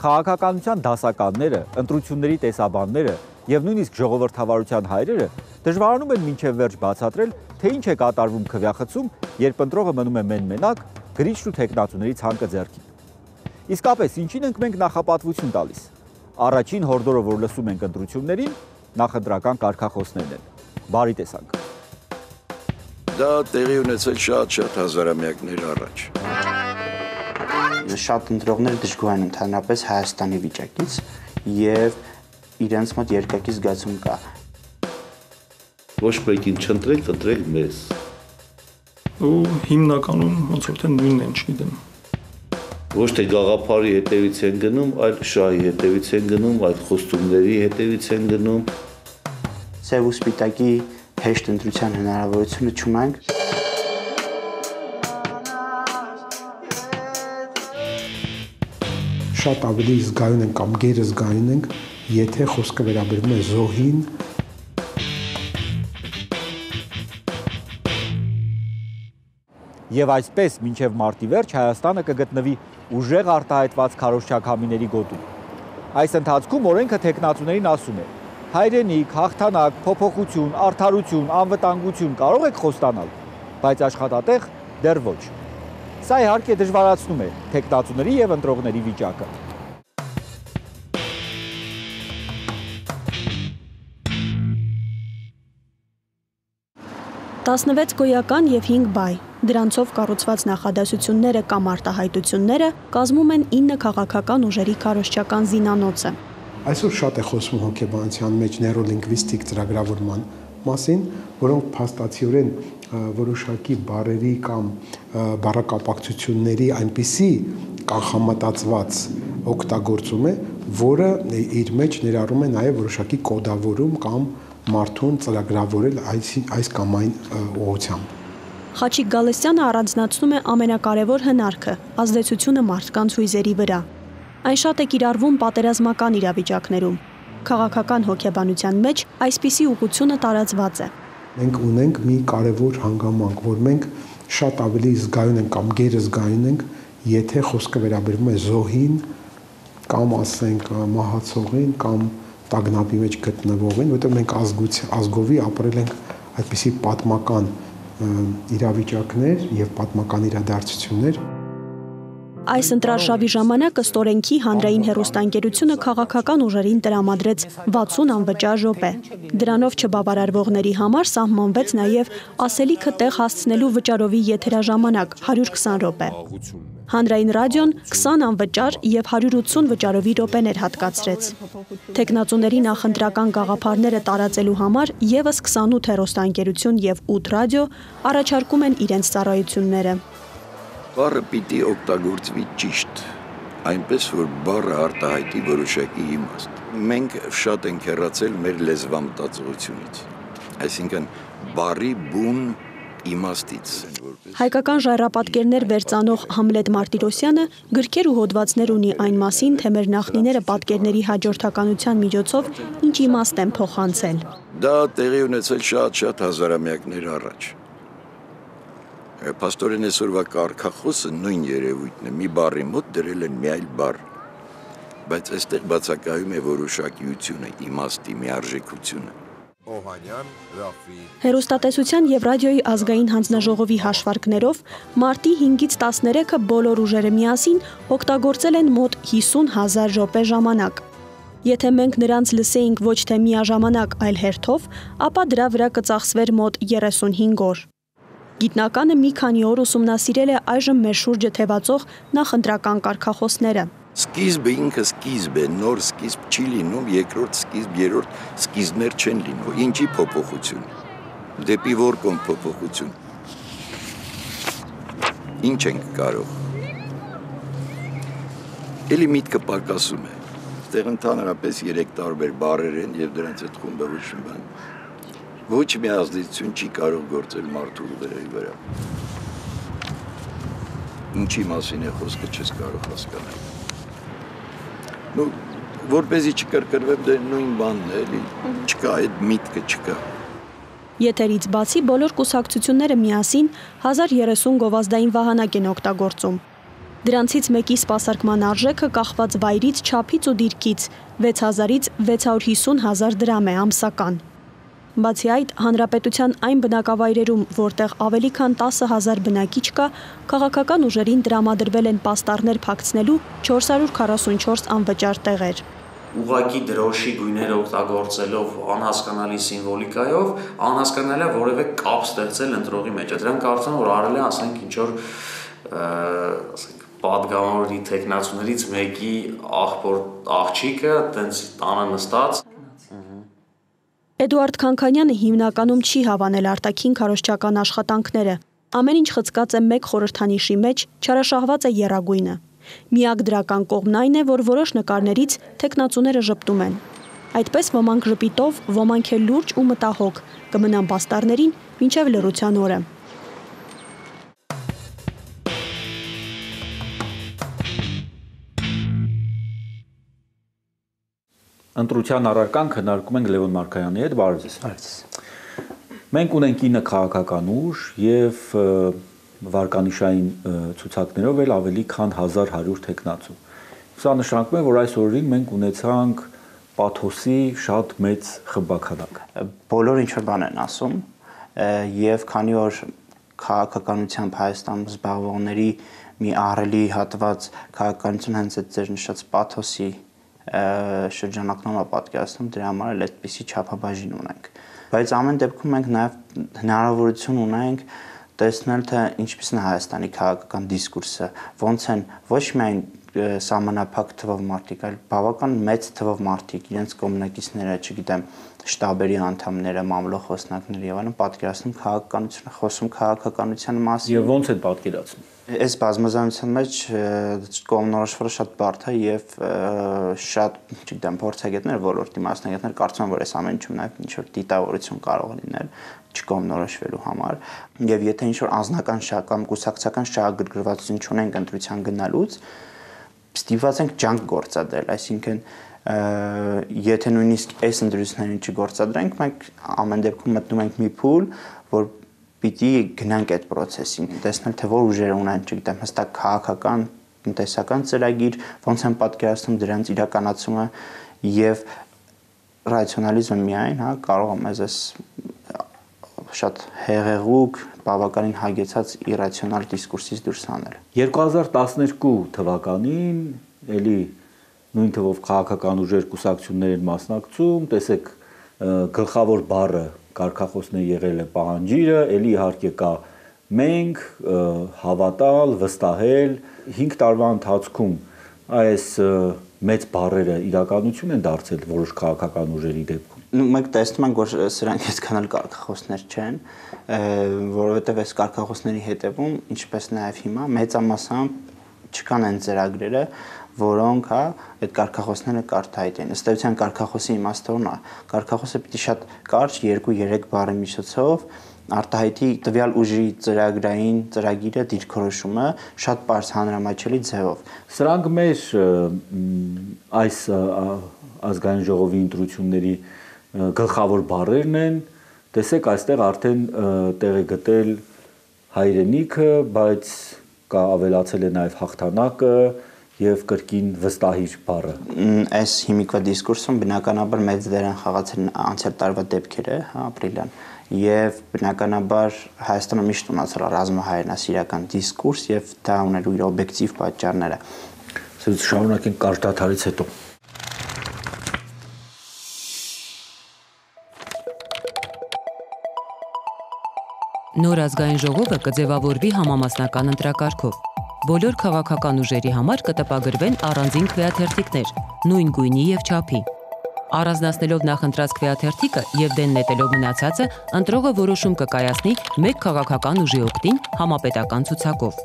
Քաղաքականության դասականները, ընտրությունների տեսաբանները եւ նույնիսկ ժողովրդավարության հայրերը դժվարանում են մինչև վերջ բացատրել, թե ինչ է կատարվում քվեախցում, երբ ընտրողը մնում է մեն-մենակ, գրիչն ու թեկնածուների ցանկը ձեռքին։ Իսկապես, ինչին ենք մենք նախապատվություն տալիս։ Առաջին հորդորը, որ լսում ենք ընտրություններին, նախընտրական կարգախոսներն են։ Բարի տեսանք։ Դա տեղի ունեցել շատ հազարամյակներ առաջ։ Շատ ընտրողներ դժգոհ են ընդհանրապես Հայաստանի վիճակից եւ իրենց մոտ երկակի զգացում կա։ Ոչ մեկին չընտրեք, ընտրեք մեզ։ Ու հիմնականում ոնց որ թե նույնն են, չգիտեմ։ Ոչ թե գաղափարի հետևից են գնում, այլ շահի հետևից են գնում, այլ խոստումների հետևից են գնում։ Սև ու սպիտակի հեշտ ընտրության հնարավորությունը չունենք։ Շատ ավելի զգայուն ենք կամ գերզգայուն ենք, եթե խոսքը վերաբերում է զոհին։ Եվ այսպես մինչև մարտի վերջ Հայաստանը կգտնվի ուժեղ արտահայտված քարոզչաքամիների գոտում։ Այս ընթացքում օրենքը թեկնածուներին ասում է. հայրենիք, հաղթանակ, փոփոխություն, արդարություն, անվտանգություն կարող եք խոստանալ, բայց աշխատատեղ դեռ ոչ։ Սա իհարկե դժվարացնում է թեկնածուների եւ ընտրողների վիճակը։ Տասնվեց գոյական եւ 5 բայ, դրանցով կառուցված նախադասությունները կամ արտահայտությունները կազմում են 9 քաղաքական ուժերի քարոզչական զինանոցը։ Այսօր շատ է խոսվում հոգեբանության մեջ նեյրոլինգվիստիկ ծրագրավորման մասին, որոնք փաստացիորեն որոշակի բառերի կամ բառակապակցությունների այնպիսի կանխամտածված օգտագործում է, որը իր մեջ ներառում է նաև որոշակի կոդավորում կամ մարդուն ծրագրավորել այս կամ այն ուղղությամբ։ Խաչիկ Գալստյանը առանձնացնում է ամենակարևոր հնարքը՝ ազդեցությունը մարդկանց հույզերի վրա։ Այն շատ է կիրառվում պատերազմական իրավիճակներում։ Քաղաքական հոգեբանության մեջ այսպիսի ուղղությունը տարածված է։ Մենք ունենք մի կարևոր հանգամանք, որ մենք շատ ավելի զգայուն ենք կամ գերզգայուն ենք, եթե խոսքը վերաբերում է զոհին կամ ասենք մահացողին կամ տագնապի մեջ գտնվողին, որտեղ մենք ազգովի ապրել ենք այդպիսի պատմական իրավիճակներ եւ պատմական իրադարձություններ։ Այս ընտրարշավի ժամանակ ըստ օրենքի հանրային հեռուստաընկերությունը քաղաքական ուժերին տրամադրեց 60 անվճար րոպե։ Դրանով չբավարարվողների համար սահմանվեց նաև ասելիքը տեղ հասցնելու վճարովի եթերաժամանակ 120 րոպե։ Հանրային ռադիոն 20 անվճար եւ 180 վճարովի րոպեներ հատկացրեց։ Թեկնածուների նախընտրական գաղափարները տարածելու համար եւս 28 հեռուստաընկերություն եւ 8 ռադիո առաջարկում են իրենց ծառայությունները։ Բառը պիտի օգտագործվի ճիշտ, այնպես որ բառը արտահայտի որոշակի իմաստ։ Մենք շատ ենք հեռացել մեր լեզվամտածողությունից, այսինքն բառի բուն իմաստից։ Հայկական ժայռապատկերներ վերծանող Համլետ Մարտիրոսյանը գրքեր ու հոդվածներ ունի այն մասին, թե մեր նախնիները պատկերների հաջորդականության միջոցով ինչ իմաստ են փոխանցել։ Դա տեղի ունեցել շատ հազարամյակներ առաջ։ Պաստորեն այսօրվա կարգախոսը նույն երևույթն է, մի բառի մոտ դրել են մի այլ բառ, բայց այստեղ բացակայում է որոշակիությունը, իմաստի միարժեքությունը։ Հեռուստատեսության եւ ռադիոյի ազգային հանձնաժողովի հաշվարկներով մարտի 5-ից 13-ը բոլոր ուժերը միասին օգտագործել են մոտ 50,000 րոպե ժամանակ։ Եթե մենք նրանց լսեինք ոչ թե միաժամանակ, այլ հերթով, ապա դրա վրա կծախսվեր մոտ 35 օր։ Գիտնականը մի քանի օր ուսումնասիրել է այժմ մեր շուրջը թևածող նախընտրական կարգախոսները։ Սկիզբը ինքը սկիզբ է, նոր սկիզբ չի լինում, երկրորդ սկիզբ, երրորդ սկիզբներ չեն լինում։ Ինչի փոփոխություն։ Դեպի որ կողմ փոփոխություն։ Ինչ ենք կարող։ Էլի միտքը պակասում է։ Այդտեղ ընդհանրապես 3 տարբեր բառեր են եւ դրանց այդ խումբը ոչ մի բան։ Ոչ մի ազդեցություն չի կարող գործել մարդու ուղեղի վրա։ Ինչի մասին է խոսքը չես կարող հասկանալ։ Որպեսզի չկրկնվեմ, դե նույն բանն է, էլի չկա, այդ միտքը չկա։ Եթերից բացի բոլոր կուսակցությունները միասին 1030 գովազդային վահանակ են օգտագործում։ Դրանցից մեկի սպասարկման արժեքը կախված վայրից, չափից ու դիրքից 6000-ից 650,000 դրամ է ամսական։ Բացի այդ, հանրապետության այն բնակավայրերում, որտեղ ավելի քան 10,000 բնակիչ կա, քաղաքական ուժերին տրամադրվել են պաստառներ փակցնելու 444 անվճար տեղեր։ Ուղղակի դրոշի գույները օգտագործելով անհասկանալի սիմվոլիկայով անհասկանալի է որևէ կապ ստեղծել ընտրողի մեջ։ Դրանք կարծում եմ, որ արել է, ասենք, ինչ որ պատգամավորի տեխնացուներից մեկի աղջիկը տենց տանը նստած։ Էդուարդ Քանքանյանը հիմնականում չի հավանել արտաքին քարոզչական աշխատանքները։ Ամեն ինչ խցկած է մեկ խորհրդանիշի մեջ, չարաշահված է եռագույնը։ Միակ դրական կողմն այն է, որ որոշ նկարներից տեխնացուները ժպտում են։ Այդպես ոմանք ժպիտով, ոմանք էլ լուրջ ու մտահոգ կմնան պաստառներին մինչև լռության օրը։ Ընտրության առարկան քննարկում ենք Լևոն Մարկարյանի հետ, բարև ձեզ։ Մենք ունենք 9 քաղաքական ուժ եւ վարկանիշային ցուցակներով էլ ավելի քան 1100 տեխնացու։ Սա նշանակում է, որ այս օրերին մենք ունեցանք պաթոսի շատ մեծ խմբաքանակ։ Բոլորը ինչ որ բան են ասում եւ քանի որ քաղաքականությամբ Հայաստանում զբաղվողների մի ահռելի հատված քաղաքականություն հենց այդ ձեր նշած պաթոսի շրջանակներում է պատկերացնում, դրա համար էլ այդպիսի չափաբաժին ունենք։ Բայց ամեն դեպքում մենք նաև հնարավորություն ունենք տեսնել, թե ինչպես է Հայաստանի քաղաքական դիսկուրսը, ոնց են ոչ միայն սահմանափակ թվով մարդիկ, այլ բավական մեծ թվով մարդիկ, իրենց կողմնակիցները, չգիտեմ, շտաբերի անդամները, մամլոխոսնակները եւ այլն պատկերացնում քաղաքականությունը, խոսում քաղաքականության մասին։ Եվ ոնց են պատկերացնում։ Այս բազմազանության մեջ կողմնորոշվելը շատ բարդ է եւ շատ, չգիտեմ, փորձագետներ, ոլորտի մասնագետներ կարծում են, որ այս ամեն ինչում նաեւ ինչ որ դիտավորություն կարող է լինել չկողմնորոշվելու համար եւ եթե ինչ որ անձնական շահ կամ կուսակցական շահագրգռվածություն չունենք ընտրության գնալուց, ստիպված ենք ջանք գործադրել, այսինքն եթե նույնիսկ այս ընտրություններին չգործադրենք, մենք ամեն դեպքում մտնում ենք մի փուլ, որ պիտի գնանք այդ process-ին, տեսնել թե որ ուժեր ունեն, չգիտեմ, հստակ քաղաքական, տնտեսական ծրագիր, ոնց են պատկերացնում դրանց իրականացումը եւ ռացիոնալիզմը միայն, հա, կարող է մեզ շատ հեղեղուկ, բավականին հագեցած իրացիոնալ դիսկուրսից դուրս հանել։ 2012 թվականին էլի նույն թվով քաղաքական ուժեր կուսակցություններ են մասնակցում, տեսեք գլխավոր բառը կարգախոսն է եղել է պահանջիրը, էլի իհարկե կա մենք, հավատալ, վստահել, 5 տարվա ընթացքում այս մեծ բառերը իրականություն են դարձել որոշ քաղաքական ուժերի դեպքում։ Մենք տեսնում ենք, որ սրանք այսքան էլ կարգախոսներ չեն, որովհետև այս կարգախոսների հետևում, ինչպես նաև հիմա, մեծամասամբ չկան այն ծրագրերը, որոնք հա այդ կարգախոսները կարտահայտեն։ Ըստ էության կարգախոսի իմաստն է, կարգախոսը պիտի շատ կարճ 2-3 բառի միջոցով արտահայտի տվյալ ուժի ծրագրային ծրագիրը դիրքորոշումը շատ པարզ հանրամատչելի ձևով։ Սրանք մեր այս ազգային ժողովի ընտրությունների գլխավոր բառերն են, տեսեք այստեղ արդեն տեղ է գտել հայրենիքը, բայց կա ավելացել է նաև հաղթանակը եւ կրկին վստահիր բառը։ Այս հիմիկվա դիսկուրսում բնականաբար մեծ դեր են խաղացել անցյալ տարվա դեպքերը, հա, ապրիլյան, եւ բնականաբար Հայաստանը միշտ ունեցել է ռազմահայրենասիրական դիսկուրս եւ դա ուներ իր օբյեկտիվ պատճառները։ Սրանց շարունակենք կարճ դադարից հետո։ Նոր ազգային ժողովը կձևավորվի համամասնական ընտրակարգով։ Բոլոր քաղաքական ուժերի համար կտպագրվեն առանձին քվեաթերթիկներ, նույն գույնի եւ չափի։ Առանձնացնելով նախընտրած քվեաթերթիկը եւ դեն նետելով մնացածը, ընտրողը որոշում կկայացնի մեկ քաղաքական ուժի օգտին համապետական ցուցակով։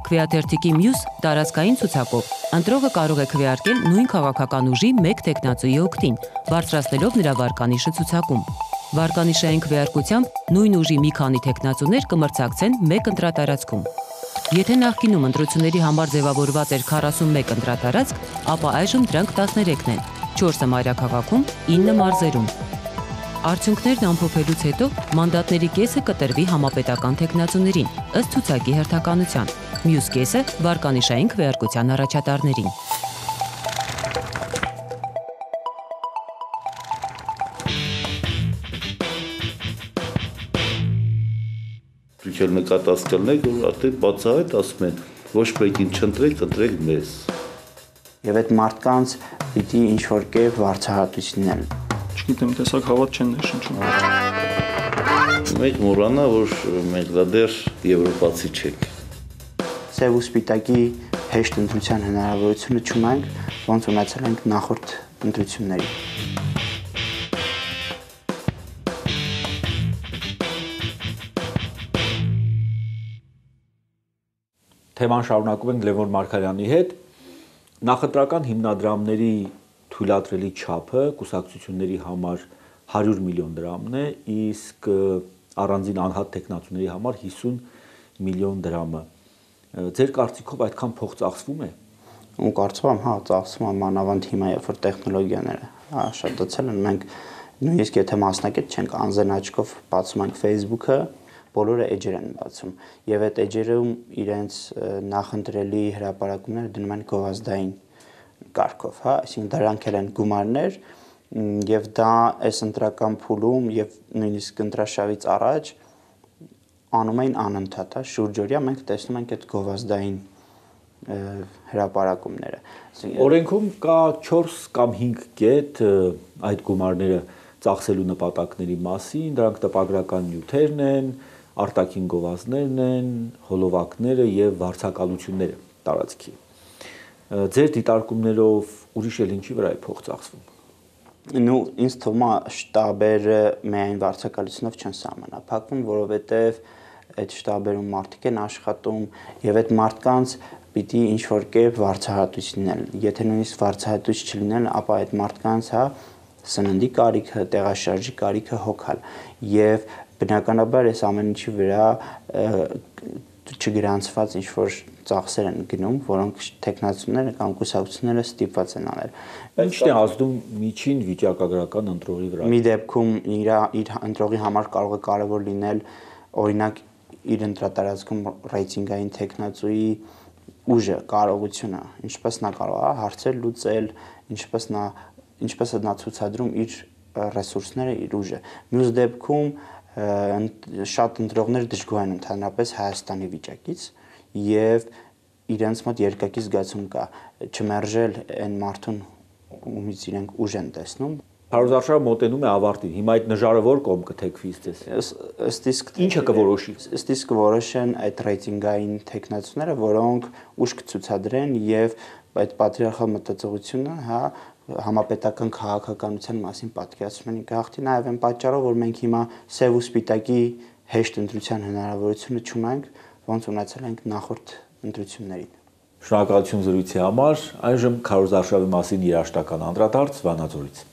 Քվեաթերթիկի մյուս տարածքային ցուցակով ընտրողը կարող է քվեարկել նույն քաղաքական ուժի մեկ տեխնացուի օգտին, բարձրացնելով նրա վարկանիշը ցուցակում։ Վարկանիշային քվեարկությամբ նույն ուժի մի քանի տեխնացուներ կմրցակցեն մեկ ընտրատարածքում։ Եթե նախկինում ընտրությունների համար ձևավորված էր 41 ընտրատարածք, ապա այժմ դրանք 13-ն են, 4-ը մայրաքաղաքում, 9 մարզերում։ Արդյունքներն ամփոփելուց հետո մանդատների կեսը կտրվի համապետական տեխնացուներին, ըստ ցուցակի հերթականության։ Մյուս կեսը վարկանիշային քվեարկության առաջատարներին։ Դուք էլ նկատած կլինեք, որ արդեն բացահայտ ասում են, ոչ մեկին չընտրեք, ընտրեք մեզ։ Եվ այդ մարդկանց պիտի ինչ-որ կերպ վարձահատություն լինել։ Չգիտեմ, տեսակ հավատ չեն ներշնչում։ Մեկ մոռանա, որ մենք դեռ եվրոպացի չենք։ Սև ու սպիտակի հեշտ ընտրության հնարավորությունը չունենք, ոնց ունեցել ենք նախորդ ընտրությունների։ Թեման շարունակում ենք Լևոն Մարգարյանի հետ։ Նախընտրական հիմնադրամների թույլատրելի չափը կուսակցությունների համար 100 միլիոն դրամն է, իսկ առանձին անհատ տեխնացուների համար 50 միլիոն դրամը։ Ձեր կարծիքով այդքան փող ծախսվում է։ Ու կարծում եմ, հա, ծախսվում է մանավանդ հիմա, երբ որ տեխնոլոգիաները շատացել են, մենք նույնիսկ եթե մասնակից չենք, անձն աչքով բացում ենք Facebook-ը, բոլորը էջեր են բացում, եւ այդ էջերում իրենց նախընտրելի հրապարակումները դնում են գովազդային կարգով, հա, այսինքն դրանք են գումարներ, եւ դա այս ընտրական փուլում եւ նույնիսկ ընտրաշավից առաջ անում էին անընդհատ, հա, շուրջօրյա մենք տեսնում ենք այդ գովազդային հրապարակումները։ Օրենքում կա 4 կամ 5 կետ այդ գումարները ծախսելու նպատակների մասին, դրանք տպագրական նյութերն են, արտաքին գովազդներն են, հոլովակները եւ վարձակալությունները տարածքի։ Ձեր դիտարկումներով ուրիշ էլ ինչի վրա է փող ծախսվում։ Նու ինձ թվում է շտաբերը միայն վարձակալությունով չեն սահմանափակվում, որովհետեւ այդ շտաբերում մարդիկ են աշխատում եւ այդ մարդկանց պիտի ինչ-որ կերպ վարձահատություն լինել։ Եթե նույնիսկ վարձահատություն չլինել, ապա այդ մարդկանց, հա, սննդի կարիքը, տեղաշարժի կարիքը հոգալ եւ բնականաբար այս ամեն ինչի վրա չգրանցված ինչ-որ ծախսեր են գնում, որոնք տեխնացուները կամ կուսակցությունները ստիպված են անել։ Ինչն է ազդում միջին վիճակագրական ընտրողի վրա։ Մի դեպքում իր ընտրողի համար կարող է կարևոր լինել, օրինակ, իր ընտրատարածքում ռեյտինգային տեխնացուի ուժը, կարողությունը, ինչպես նա կարող է հարցեր լուծել, ինչպես է նա ցուցադրում իր ռեսուրսները, իր ուժը։ Մյուս դեպքում շատ ընտրողներ դժգոհ են ընդհանրապես Հայաստանի վիճակից եւ իրենց մոտ երկակի զգացում կա չմերժել այն մարդուն, ումից իրենք ուժ են տեսնում։ Քարոզարշավը մոտենում է ավարտին։ Հիմա այդ նժարը որ կողմ կթեքվի ձեզ։ Ըստ իսկ ինչը կորոշի։ Ըստ իսկ կորոշեն այդ ռեյտինգային տեխնացուները, որոնք ուժ կցուցադրեն եւ այդ պատրիարխալ մտածողությունը, հա, համապետական քաղաքականության մասին պատկերացնում են գաղթի նաեւ այն պատճառով, որ մենք հիմա սև ու սպիտակի հեշտ ընտրության հնարավորությունը չունենք, ոնց ունեցել ենք նախորդ ընտրություններին։ Շնորհակալություն զրույցի համար։ Այժմ քարոզարշավի մասին երաժշտական անդրադարձ Վանաձորից։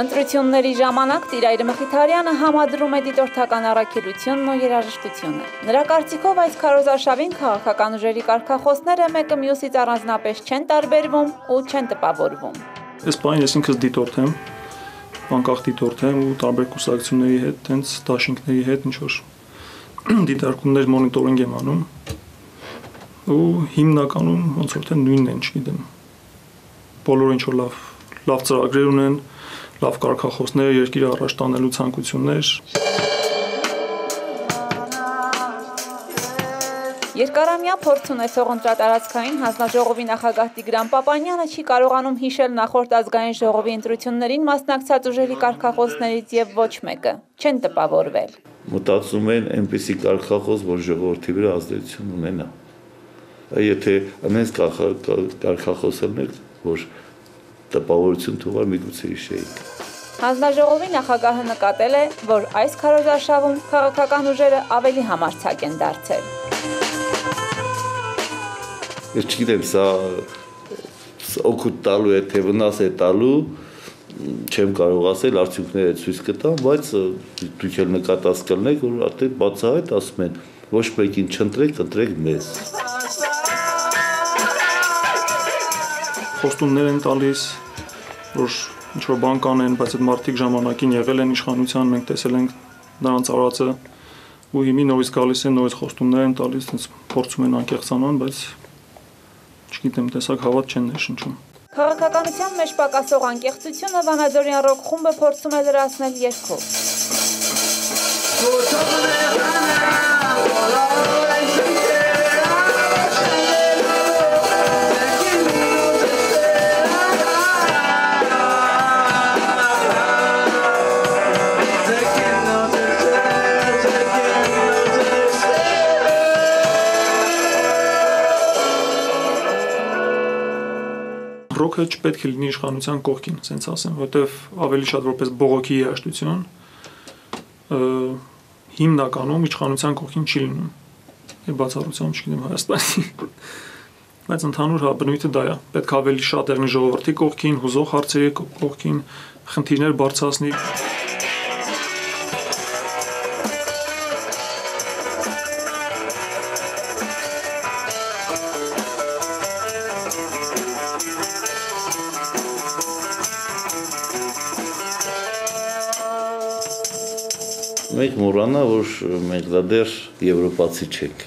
Ընտրությունների ժամանակ Տիրայր Մխիթարյանը համադրում է դիտորդական առաքելությունն ու երաժշտությունը։ Նրա կարծիքով այս քարոզարշավին քաղաքական ուժերի կարգախոսները մեկը մյուսից առանձնապես չեն տարբերվում ու չեն տպավորվում։ Այս բանը ես ինքս դիտորդ եմ, անկախ դիտորդ եմ ու տարբեր կուսակցությունների հետ, տենց դաշինքների հետ ինչ-որ դիտարկումներ մոնիտորինգ եմ անում ու հիմնականում ոնց որ թե նույնն են, չգիտեմ։ Բոլորը ինչ-որ լավ ծրագրեր ունեն, լավ կարգախոսներ, երկիրը առաջ տանելու ցանկություններ։ Երկարամյա փորձ ունեցող ընտրատարածքային հանձնաժողովի նախագահ Տիգրան Պապանյանը չի կարողանում հիշել նախորդ ազգային ժողովի ընտրություններին մասնակցած ուժերի կարգախոսներից եւ ոչ մեկը չեն տպավորվել։ Մտածում են այնպիսի կարգախոս, որ ժողովրդի վրա ազդեցություն ունենա։ Եթե անենց կարգախոսներ, որ տպավորություն թողար միգուցե հիշեիք։ Հանձնաժողովի նախագահը նկատել է, որ այս քարոզարշավում քաղաքական ուժերը ավելի համարձակ են դարձել։ Ես չգիտեմ, սա օգուտ տալու է, թե վնաս է տալու, չեմ կարող ասել, արդյունքները ցույց կտան, բայց դուք էլ նկատած կլինեք, որ արդեն բացահայտ ասում են, Ոչ մեկին չընտրեք, ընտրեք մեզ։ Խոստումներ են տալիս, որ ինչ-որ բան կանեն, բայց այդ մարդիկ ժամանակին եղել են իշխանության, մենք տեսել ենք նրանց արածը, ու հիմի նորից գալիս են, նորից խոստումներ են տալիս, փորձում են անկեղծանան, բայց չգիտեմ, տեսակ հավատ չեն ներշնչում։ Քաղաքականության մեջ պակասող անկեղծությունը Վանաձորյան ռոք խումբը փորձում է լրացնել երգով։ Ռոքը չպետք է լինի իշխանության կողքին, ասենց ասեմ, որովհետև ավելի շատ որպես բողոքի երաժշտություն հիմնականում իշխանության կողքին չի լինում։ Եվ բացառությամբ չգիտեմ Հայաստանի։ Բայց ընդհանուր բնույթը դա է։ Պետք է ավելի շատ եղնի ժողովրդի կողքին, հուզող հարցերի կողքին, խնդիրներ բարձրացնի։ Մենք մոռանա, որ մենք դա դեռ եվրոպացի չենք։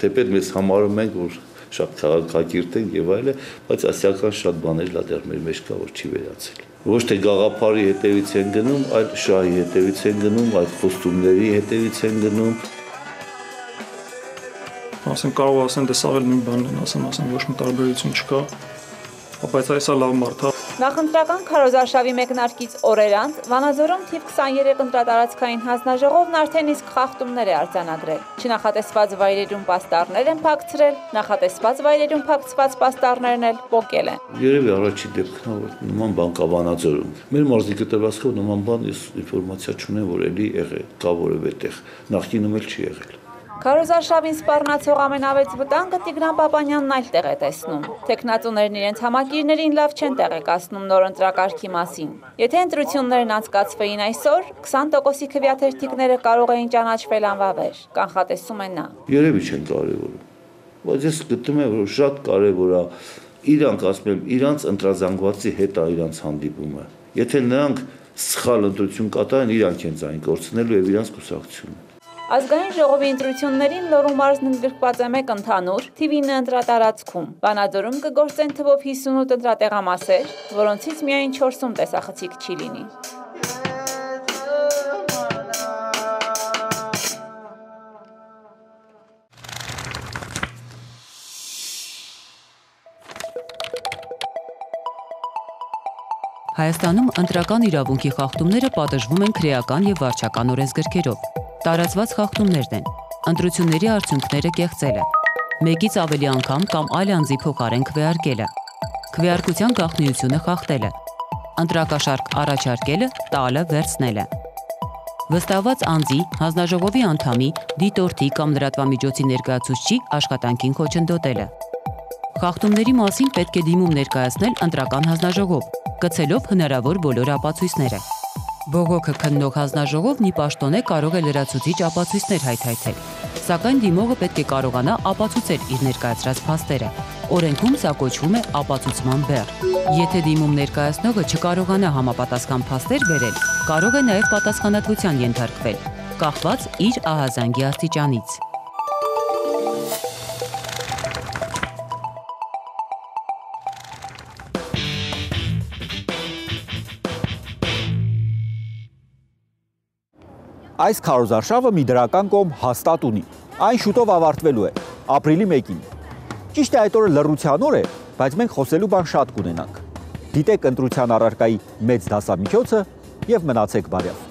Թեպետ մեզ համարում ենք, որ շատ քաղաքակիրթ ենք եւ այլն, բայց ասիական շատ բաներ դա դեռ մեր մեջ կա, որ չի վերացել։ Ոչ թե գաղափարի հետևից են գնում, այլ շահի հետևից են գնում, այլ խոստումների հետևից են գնում։ Ասեն կարող ասեն դե սա էլ նույն բանն են, ասեն ոչ մի տարբերություն չկա, բայց այսա լավ մարդ է։ Նախընտրական քարոզարշավի մեկնարկից օրեր անց Վանաձորում թիվ 23 ընտրատարածքային հանձնաժողովն արդեն իսկ խախտումներ է արձանագրել։ Չնախատեսված վայրերում պաստառներ են փակցրել, նախատեսված վայրերում փակցված պաստառներն էլ պոկել են։ Երևի առաջին դեպքն է, որ նման բան կա Վանաձորում։ Մեր մարզի կտրվածքով նման բան ես ինֆորմացիա չունեմ, որ էլի եղել կա որևէ տեղ, նախկինում էլ չի եղել։ Քարոզարշավին սպառնացող ամենավեծ վտանգը Տիգրան Պապանյանն այլ տեղ է տեսնում։ Տեխնատուներն իրենց համակիրներին լավ չեն տեղեկացնում նոր ընտրակարգի մասին։ Եթե ընտրություններն անցկացվեին այսօր, 20%-ի քվեաթերթիկները կարող էին ճանաչվել անվավեր, կանխատեսում է նա։ Երևի չեն կարևորում, բայց ես գտնում եմ, որ շատ կարևոր է իրանք ասում եմ, իրանց ընտրազանգվածի հետ է իրանց հանդիպումը։ Եթե նրանք սխալ ընտրություն կատարեն, իրանք են ձայն կորցնելու եւ իրանց կուսակցությունը։ Ազգային ժողովի ընտրություններին Լոռու մարզն ընդգրկված է 1 ընդհանուր, թիվ 9 ընտրատարածքում։ Վանաձորում կգործեն թվով 58 ընտրատեղամասեր, որոնցից միայն 4-ում տեսախցիկ չի լինի։ Հայաստանում ընտրական իրավունքի խախտումները պատժվում են քրեական եւ վարչական օրենսգրքերով։ Տարածված խախտումներն են ընտրությունների արդյունքները կեղծելը, մեկից ավելի անգամ կամ այլ անձի փոխարեն քվեարկելը, քվեարկության գաղտնիությունը խախտելը, ընտրակաշարք առաջարկելը, տալը, վերցնելը, վստահված անձի, հանձնաժողովի անդամի, դիտորդի կամ լրատվամիջոցի ներկայացուցչի աշխատանքին խոչընդոտելը։ Խախտումների մասին պետք է դիմում ներկայացնել ընտրական հանձնաժողով, գցելով հնարավոր բոլոր ապացույցները։ Բողոքը քննող հանձնաժողովն ի պաշտոնե կարող է լրացուցիչ ապացույցներ հայթայթել, սակայն դիմողը պետք է կարողանա ապացուցել իր ներկայացրած փաստերը։ Օրենքում սա կոչվում է ապացուցման բեռ։ Եթե դիմում ներկայացնողը չկարողանա համապատասխան փաստեր բերել, կարող է նաև պատասխանատվության ենթարկվել, կախված իր ահազանգի աստիճանից։ Այս քարոզարշավը մի դրական կողմ հաստատ ունի։ Այն շուտով ավարտվելու է, ապրիլի 1-ին։ Ճիշտ է այդ օրը լռության օր է, բայց մենք խոսելու բան շատ կունենանք։ Դիտեք ընտրության առարկայի մեծ դասամիջոցը եւ մնացեք բարյավ։